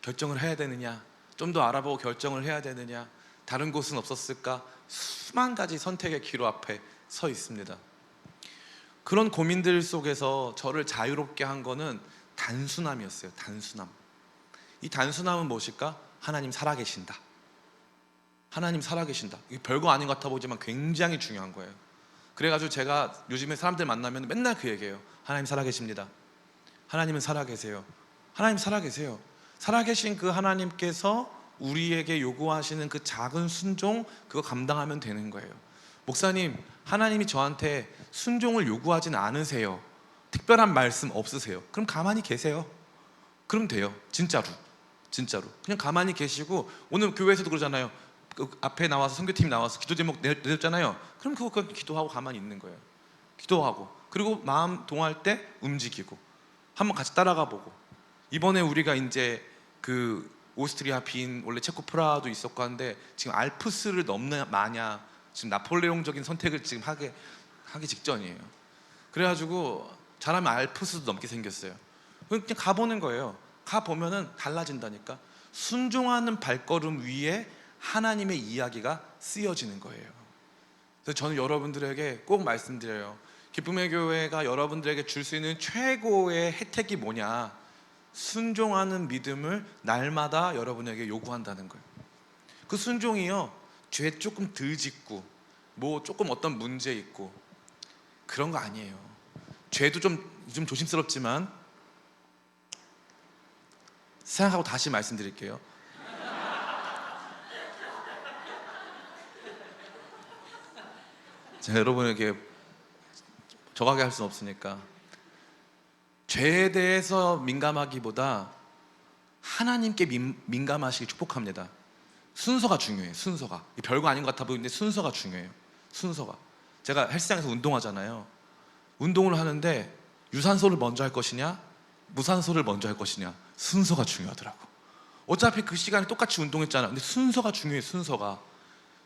결정을 해야 되느냐, 좀 더 알아보고 결정을 해야 되느냐, 다른 곳은 없었을까, 수만 가지 선택의 기로 앞에 서 있습니다. 그런 고민들 속에서 저를 자유롭게 한 거는 단순함이었어요. 단순함. 이 단순함은 무엇일까? 하나님 살아계신다. 하나님 살아계신다. 이게 별거 아닌 것 같아 보이지만 굉장히 중요한 거예요. 그래가지고 제가 요즘에 사람들 만나면 맨날 그 얘기해요. 하나님 살아계십니다. 하나님은 살아계세요. 하나님 살아계세요. 살아계신 그 하나님께서 우리에게 요구하시는 그 작은 순종, 그거 감당하면 되는 거예요. 목사님, 하나님이 저한테 순종을 요구하진 않으세요. 특별한 말씀 없으세요. 그럼 가만히 계세요. 그럼 돼요. 진짜로. 진짜로. 그냥 가만히 계시고, 오늘 교회에서도 그러잖아요. 그 앞에 나와서 선교팀 나와서 기도 제목 내렸잖아요. 그럼 그거 기도하고 가만히 있는 거예요. 기도하고, 그리고 마음 동할 때 움직이고, 한번 같이 따라가 보고. 이번에 우리가 이제 그 오스트리아 빈, 원래 체코 프라하도 있었고 한데 지금 알프스를 넘는 마냐, 지금 나폴레옹적인 선택을 지금 하기 직전이에요. 그래가지고 잘하면 알프스도 넘게 생겼어요. 그냥 가보는 거예요. 가보면은 달라진다니까. 순종하는 발걸음 위에 하나님의 이야기가 쓰여지는 거예요. 그래서 저는 여러분들에게 꼭 말씀드려요. 기쁨의 교회가 여러분들에게 줄 수 있는 최고의 혜택이 뭐냐? 순종하는 믿음을 날마다 여러분에게 요구한다는 거예요. 그 순종이요, 죄 조금 덜 짓고 뭐 조금 어떤 문제 있고 그런 거 아니에요. 죄도 좀 조심스럽지만, 생각하고 다시 말씀드릴게요. 제가 여러분에게 저가게 할 수는 없으니까, 죄에 대해서 민감하기보다 하나님께 민감하시기 축복합니다. 순서가 중요해요. 순서가 별거 아닌 것 같아 보이는데 순서가 중요해요. 순서가. 제가 헬스장에서 운동하잖아요. 운동을 하는데 유산소를 먼저 할 것이냐 무산소를 먼저 할 것이냐, 순서가 중요하더라고. 어차피 그 시간에 똑같이 운동했잖아. 근데 순서가 중요해요. 순서가.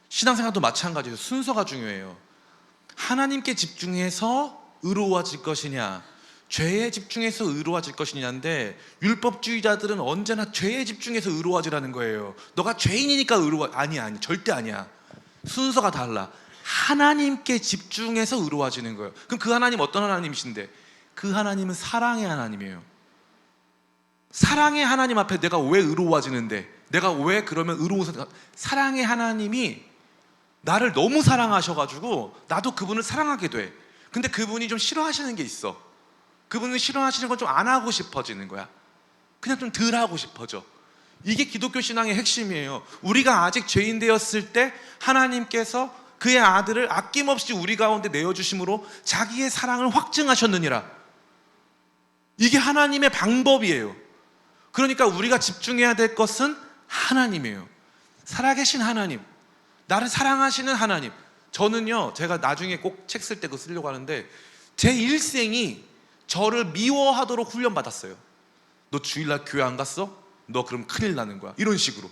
신앙생활도 마찬가지예요. 순서가 중요해요. 하나님께 집중해서 의로워질 것이냐, 죄에 집중해서 의로워질 것이냐인데, 율법주의자들은 언제나 죄에 집중해서 의로워지라는 거예요. 너가 죄인이니까 아니 절대 아니야. 순서가 달라. 하나님께 집중해서 의로워지는 거예요. 그럼 그 하나님 어떤 하나님이신데? 그 하나님은 사랑의 하나님이에요. 사랑의 하나님 앞에 내가 왜 의로워지는데, 내가 왜 그러면 의로워서, 사랑의 하나님이 나를 너무 사랑하셔가지고 나도 그분을 사랑하게 돼. 근데 그분이 좀 싫어하시는 게 있어. 그분은 싫어하시는 건 좀 안 하고 싶어지는 거야. 그냥 좀 덜 하고 싶어져. 이게 기독교 신앙의 핵심이에요. 우리가 아직 죄인 되었을 때 하나님께서 그의 아들을 아낌없이 우리 가운데 내어주심으로 자기의 사랑을 확증하셨느니라. 이게 하나님의 방법이에요. 그러니까 우리가 집중해야 될 것은 하나님이에요. 살아계신 하나님, 나를 사랑하시는 하나님. 저는요, 제가 나중에 꼭 책 쓸 때 그거 쓰려고 하는데, 제 일생이 저를 미워하도록 훈련받았어요. 너 주일날 교회 안 갔어? 너 그럼 큰일 나는 거야. 이런 식으로.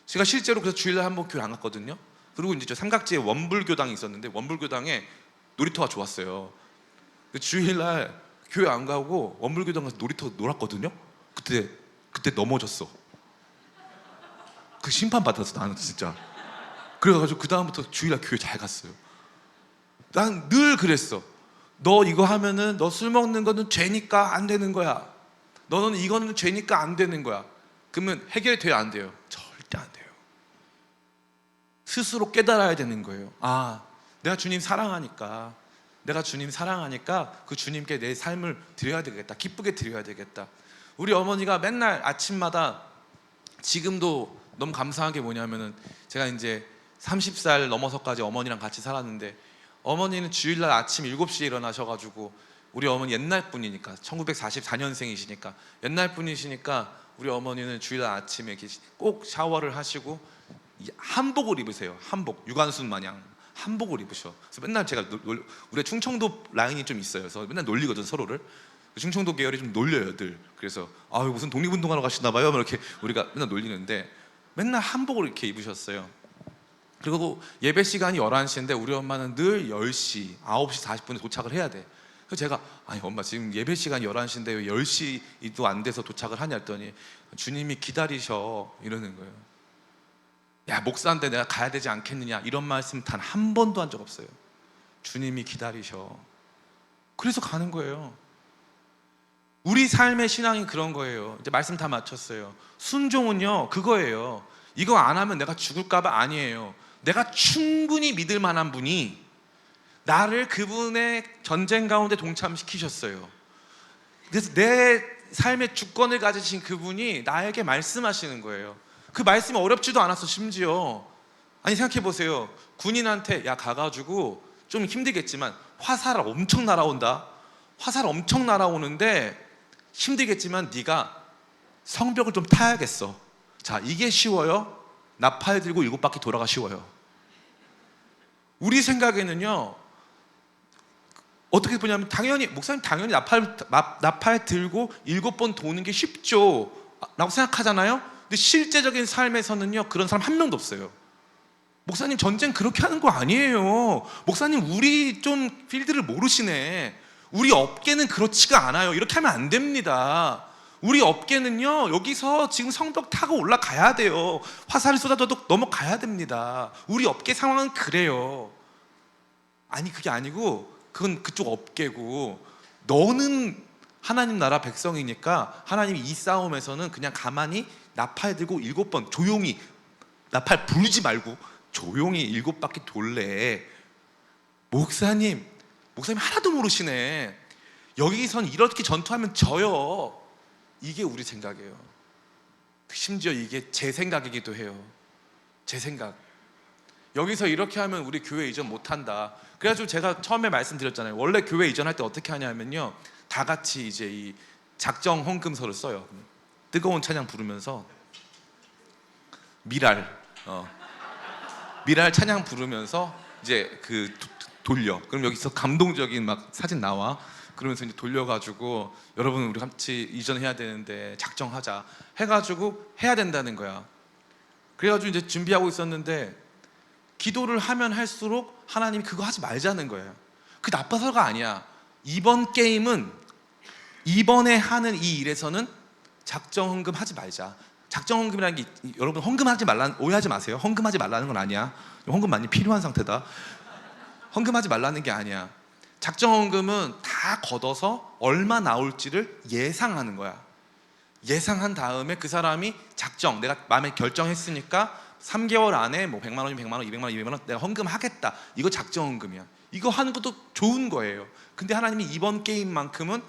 제가 실제로 그래서 주일날 한번 교회 안 갔거든요. 그리고 이제 저 삼각지에 원불교당이 있었는데, 원불교당에 놀이터가 좋았어요. 주일날 교회 안 가고 원불교당 가서 놀이터 놀았거든요. 그때 넘어졌어. 그 심판 받았어, 나는 진짜. 그래가지고 그 다음부터 주일날 교회 잘 갔어요. 난 늘 그랬어. 너 이거 하면은, 너 술 먹는 거는 죄니까 안 되는 거야. 너는 이거는 죄니까 안 되는 거야. 그러면 해결돼야 안 돼요? 절대 안 돼요. 스스로 깨달아야 되는 거예요. 아, 내가 주님 사랑하니까 그 주님께 내 삶을 드려야 되겠다. 기쁘게 드려야 되겠다. 우리 어머니가 맨날 아침마다, 지금도 너무 감사한 게 뭐냐면은, 제가 이제 30살 넘어서까지 어머니랑 같이 살았는데, 어머니는 주일날 아침 7시에 일어나셔가지고, 우리 어머니 옛날 분이니까, 1944년생이시니까 옛날 분이시니까, 우리 어머니는 주일날 아침에 꼭 샤워를 하시고 한복을 입으세요. 한복, 유관순 마냥 한복을 입으셔. 그래서 맨날 제가 우리 충청도 라인이 좀 있어요. 그래서 맨날 놀리거든, 서로를. 충청도 계열이 좀 놀려요, 늘. 그래서 무슨 독립운동하러 가시나 봐요, 이렇게 우리가 맨날 놀리는데, 맨날 한복을 이렇게 입으셨어요. 그리고 예배 시간이 11시인데 우리 엄마는 늘 10시, 9시 40분에 도착을 해야 돼. 그래서 제가, 아니 엄마 지금 예배 시간이 11시인데 왜 10시도 안 돼서 도착을 하냐 했더니, 주님이 기다리셔, 이러는 거예요. 야, 목사인데 내가 가야 되지 않겠느냐, 이런 말씀 단 한 번도 한 적 없어요. 주님이 기다리셔. 그래서 가는 거예요. 우리 삶의 신앙이 그런 거예요. 이제 말씀 다 마쳤어요. 순종은요, 그거예요. 이거 안 하면 내가 죽을까봐 아니에요. 내가 충분히 믿을 만한 분이 나를 그분의 전쟁 가운데 동참시키셨어요. 그래서 내 삶의 주권을 가지신 그분이 나에게 말씀하시는 거예요. 그 말씀이 어렵지도 않았어. 심지어 아니, 생각해 보세요. 군인한테 야, 가가지고 좀 힘들겠지만 화살 엄청 날아온다. 화살 엄청 날아오는데 힘들겠지만 네가 성벽을 좀 타야겠어. 자, 이게 쉬워요? 나팔 들고 7바퀴 돌아가 쉬워요? 우리 생각에는요, 어떻게 보냐면, 당연히 목사님 당연히 나팔 들고 7번 도는 게 쉽죠 라고 생각하잖아요. 근데 실제적인 삶에서는요, 그런 사람 한 명도 없어요. 목사님 전쟁 그렇게 하는 거 아니에요. 목사님 우리 좀 필드를 모르시네. 우리 업계는 그렇지가 않아요. 이렇게 하면 안 됩니다. 우리 업계는요, 여기서 지금 성벽 타고 올라가야 돼요. 화살이 쏟아져도 넘어가야 됩니다. 우리 업계 상황은 그래요. 아니, 그게 아니고 그건 그쪽 업계고, 너는 하나님 나라 백성이니까 하나님이 이 싸움에서는 그냥 가만히 나팔 들고 7번 조용히, 나팔 불지 말고 조용히 7바퀴 돌래. 목사님 하나도 모르시네. 여기선 이렇게 전투하면 져요. 이게 우리 생각이에요. 심지어 이게 제 생각이기도 해요. 제 생각. 여기서 이렇게 하면 우리 교회 이전 못한다. 그래가지고 제가 처음에 말씀드렸잖아요. 원래 교회 이전할 때 어떻게 하냐면요, 다 같이 이제 이 작정 헌금서를 써요. 뜨거운 찬양 부르면서 미랄 찬양 부르면서 이제 그 돌려. 그럼 여기서 감동적인 막 사진 나와. 그러면서 이제 돌려가지고, 여러분 우리 같이 이전해야 되는데 작정하자 해가지고 해야 된다는 거야. 그래가지고 이제 준비하고 있었는데, 기도를 하면 할수록 하나님이 그거 하지 말자는 거예요. 그 나빠서가 아니야. 이번 게임은, 이번에 하는 이 일에서는 작정 헌금 하지 말자. 작정 헌금이라는 게, 여러분 헌금하지 말라는, 오해하지 마세요. 헌금하지 말라는 건 아니야. 헌금 많이 필요한 상태다. 헌금하지 말라는 게 아니야. 작정 헌금은 다 걷어서 얼마 나올지를 예상하는 거야. 예상한 다음에 그 사람이 작정, 내가 마음에 결정했으니까 3개월 안에 뭐 100만 원이면 100만 원, 200만 원, 200만 원 내가 헌금하겠다. 이거 작정 헌금이야. 이거 하는 것도 좋은 거예요. 근데 하나님이 이번 게임만큼은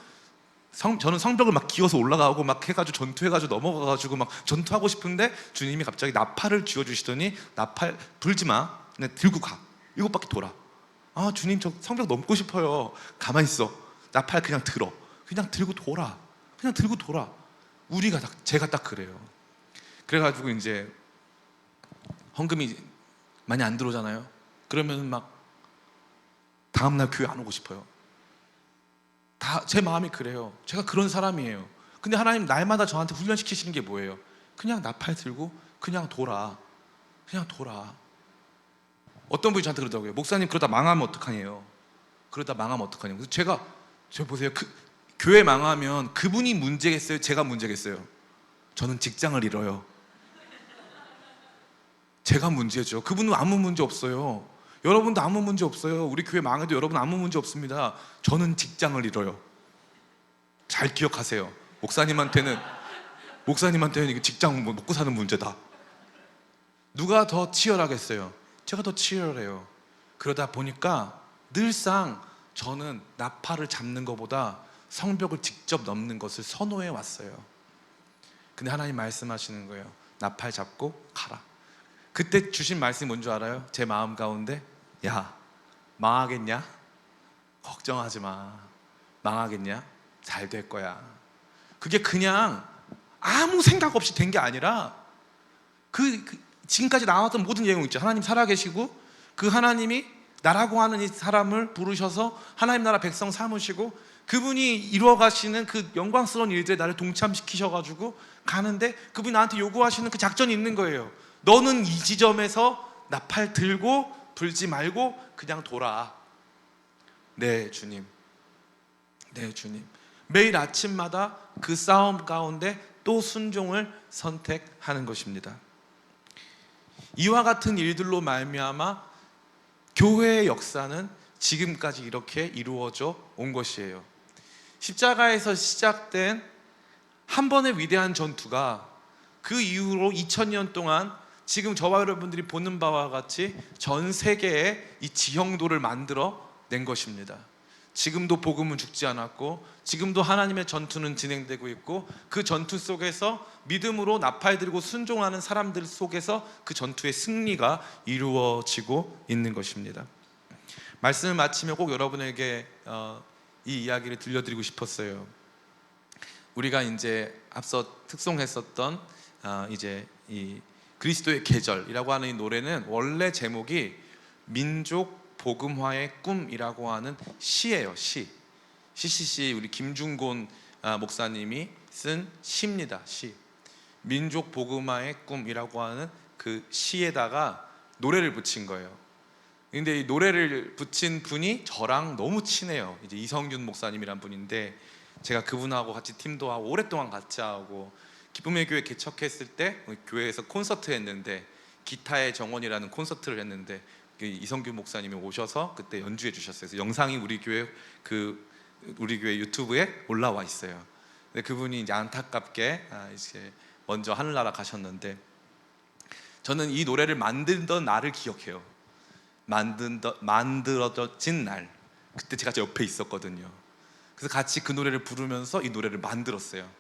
저는 성벽을 막 기어서 올라가고 막 해가지고 전투해가지고 넘어가가지고 막 전투하고 싶은데 주님이 갑자기 나팔을 쥐어주시더니 나팔 불지 마, 그냥 들고 가, 7바퀴 돌아. 아 주님 저 성벽 넘고 싶어요. 가만히 있어. 나팔 그냥 들어. 그냥 들고 돌아. 그냥 들고 돌아. 제가 딱 그래요. 그래가지고 이제 헌금이 많이 안 들어오잖아요. 그러면 막 다음날 교회 안 오고 싶어요. 다 제 마음이 그래요. 제가 그런 사람이에요. 근데 하나님 날마다 저한테 훈련시키시는 게 뭐예요? 그냥 나팔 들고 그냥 돌아. 그냥 돌아. 어떤 분이 저한테 그러더라고요. 목사님 그러다 망하면 어떡하냐요. 그러다 망하면 어떡하냐고. 그래서 저 보세요. 교회 망하면 그분이 문제겠어요? 제가 문제겠어요? 저는 직장을 잃어요. 제가 문제죠. 그분은 아무 문제 없어요. 여러분도 아무 문제 없어요. 우리 교회 망해도 여러분 아무 문제 없습니다. 저는 직장을 잃어요. 잘 기억하세요. 목사님한테는 이거 직장 먹고 사는 문제다. 누가 더 치열하겠어요? 제가 더 치열해요. 그러다 보니까 늘상 저는 나팔을 잡는 것보다 성벽을 직접 넘는 것을 선호해 왔어요. 근데 하나님 말씀하시는 거예요. 나팔 잡고 가라. 그때 주신 말씀이 뭔 줄 알아요? 제 마음 가운데, 야 망하겠냐? 걱정하지 마. 망하겠냐? 잘 될 거야. 그게 그냥 아무 생각 없이 된 게 아니라 지금까지 나왔던 모든 내용 있죠. 하나님 살아계시고 그 하나님이 나라고 하는 이 사람을 부르셔서 하나님 나라 백성 삼으시고 그분이 이루어가시는 그 영광스러운 일들에 나를 동참시키셔가지고 가는데 그분이 나한테 요구하시는 그 작전이 있는 거예요. 너는 이 지점에서 나팔 들고 불지 말고 그냥 돌아. 네 주님. 네 주님. 매일 아침마다 그 싸움 가운데 또 순종을 선택하는 것입니다. 이와 같은 일들로 말미암아 교회의 역사는 지금까지 이렇게 이루어져 온 것이에요. 십자가에서 시작된 한 번의 위대한 전투가 그 이후로 2000년 동안 지금 저와 여러분들이 보는 바와 같이 전 세계에 이 지형도를 만들어 낸 것입니다. 지금도 복음은 죽지 않았고 지금도 하나님의 전투는 진행되고 있고 그 전투 속에서 믿음으로 나팔 들고 순종하는 사람들 속에서 그 전투의 승리가 이루어지고 있는 것입니다. 말씀을 마치며 꼭 여러분에게 이 이야기를 들려드리고 싶었어요. 우리가 이제 앞서 특송했었던 이제 이 그리스도의 계절이라고 하는 이 노래는 원래 제목이 민족 복음화의 꿈이라고 하는 시예요. CCC 우리 김중곤 목사님이 쓴 시입니다. 시. 민족 복음화의 꿈이라고 하는 그 시에다가 노래를 붙인 거예요. 근데 이 노래를 붙인 분이 저랑 너무 친해요. 이제 이성균 목사님이란 분인데 제가 그분하고 같이 팀도 하고 오랫동안 같이 하고 기쁨의 교회 개척했을 때 교회에서 콘서트 했는데 기타의 정원이라는 콘서트를 했는데 이성균 목사님이 오셔서 그때 연주해 주셨어요. 그래서 영상이 우리 교회 유튜브에 올라와 있어요. 근데 그분이 이제 안타깝게 이제 먼저 하늘나라 가셨는데 저는 이 노래를 만들던 날을 기억해요. 만들어진 날 그때 제가 옆에 있었거든요. 그래서 같이 그 노래를 부르면서 이 노래를 만들었어요.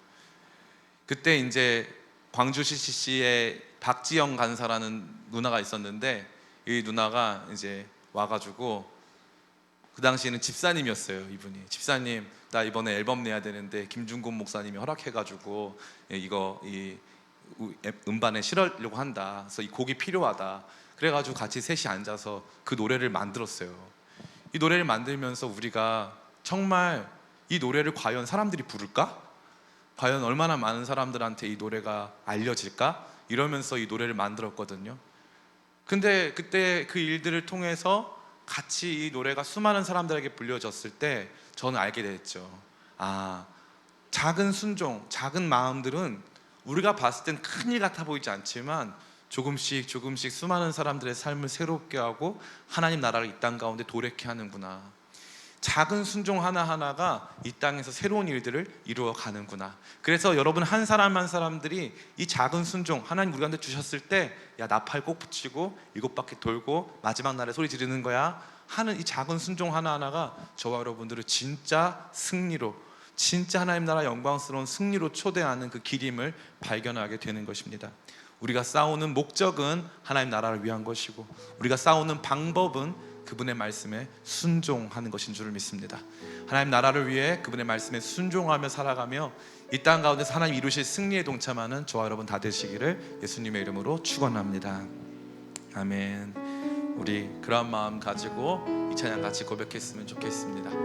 그때 이제 광주 CCC에 박지영 간사라는 누나가 있었는데 이 누나가 이제 와가지고 그 당시에는 집사님이었어요. 이분이 집사님 나 이번에 앨범 내야 되는데 김중곤 목사님이 허락해가지고 이 음반에 실으려고 한다. 그래서 이 곡이 필요하다. 그래가지고 같이 셋이 앉아서 그 노래를 만들었어요. 이 노래를 만들면서 우리가 정말 이 노래를 과연 사람들이 부를까? 과연 얼마나 많은 사람들한테 이 노래가 알려질까? 이러면서 이 노래를 만들었거든요. 근데 그때 그 일들을 통해서 같이 이 노래가 수많은 사람들에게 불려졌을 때 저는 알게 됐죠. 작은 순종, 작은 마음들은 우리가 봤을 땐 큰일 같아 보이지 않지만 조금씩 수많은 사람들의 삶을 새롭게 하고 하나님 나라를 이 땅 가운데 도래케 하는구나. 작은 순종 하나하나가 이 땅에서 새로운 일들을 이루어 가는구나. 그래서 여러분 한 사람 한 사람들이 이 작은 순종 하나님 우리한테 주셨을 때 야 나팔 꼭 붙이고 7바퀴 돌고 마지막 날에 소리 지르는 거야 하는 이 작은 순종 하나하나가 저와 여러분들을 진짜 승리로 진짜 하나님 나라 영광스러운 승리로 초대하는 그 길임을 발견하게 되는 것입니다. 우리가 싸우는 목적은 하나님 나라를 위한 것이고, 우리가 싸우는 방법은 그분의 말씀에 순종하는 것인 줄을 믿습니다. 하나님 나라를 위해 그분의 말씀에 순종하며 살아가며 이 땅 가운데서 하나님 이루실 승리에 동참하는 저와 여러분 다 되시기를 예수님의 이름으로 축원합니다. 아멘. 우리 그런 마음 가지고 이 찬양 같이 고백했으면 좋겠습니다.